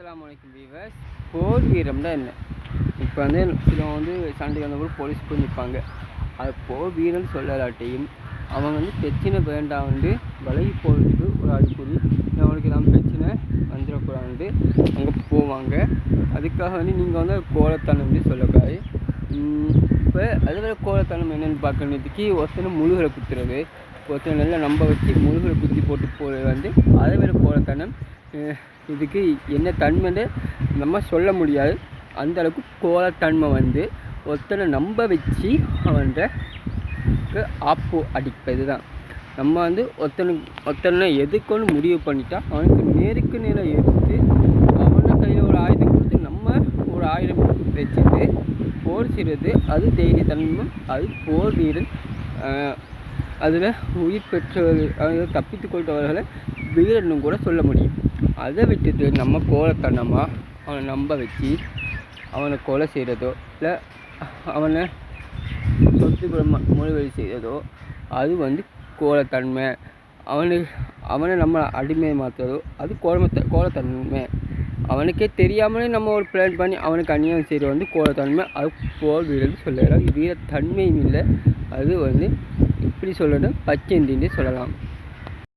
அஸ்ஸலாமு அலைக்கும் வீவர்ஸ். போர் வீரம்னா என்ன? இப்போ வந்து சிலவங்க வந்து சண்டைக்கு வந்தவங்க போலீஸ் போய் நிற்பாங்க. அது போர் வீரம்னு சொல்லலாட்டையும் அவங்க வந்து பிரச்சனை வேண்டாம் வந்து விலகி போகிறதுக்கு ஒரு அறிகுறி, அவங்களுக்கு எல்லாம் பிரச்சனை வந்துடக்கூடாது அங்கே போவாங்க. அதுக்காக வந்து நீங்கள் வந்து கோலத்தனம் வந்து சொல்லக்கூடாது. இப்போ அதுவரை கோலத்தனம் என்னென்னு பார்க்கறதுக்கு ஒருத்தனை முழுகலை குத்துறது, ஒருத்தனை நல்லா நம்ப வச்சு முழுகலை குத்தி போட்டு போகிறது வந்து அதை வேறு கோலத்தனம். இதுக்கு என்ன தன்மைன்னு நம்ம சொல்ல முடியாது. அந்த அளவுக்கு கோலத்தன்மை வந்து ஒருத்தனை நம்ப வச்சு அவனுக்கு ஆப்பு அடிப்பது தான். நம்ம வந்து ஒருத்தனை எதுக்குன்னு முடிவு பண்ணிட்டா அவனுக்கு நேருக்கு நேரம் எடுத்து அவனை கையில் ஒரு ஆயுதம் கொடுத்து நம்ம ஒரு ஆயுதம் வச்சுட்டு போர் செய்கிறது அது தைரியத்தன்மை, அது போர் வீரன். அதில் உயிர் பெற்றவர்கள் தப்பித்து கொண்டவர்களை வீரன்னு கூட சொல்ல முடியும். அதை விட்டுட்டு நம்ம கோலத்தனமாக அவனை நம்ப வச்சு அவனை கொலை செய்கிறதோ இல்லை அவனை சொத்து மொழிவெளி செய்கிறதோ அது வந்து கோலத்தன்மை. அவனை நம்ம அடிமை மாற்றுறதோ அது கோலத்தன்மை. அவனுக்கே தெரியாமலே நம்ம ஒரு பிளான் பண்ணி அவனுக்கு அநியாயம் செய்கிறது வந்து கோலத்தன்மை. அது போர் வீரன்னு சொல்லலாம். வீரத்தன்மையும் இல்லை, அது வந்து இப்படி சொல்லணும் பச்சைந்தின்னு சொல்லலாம்.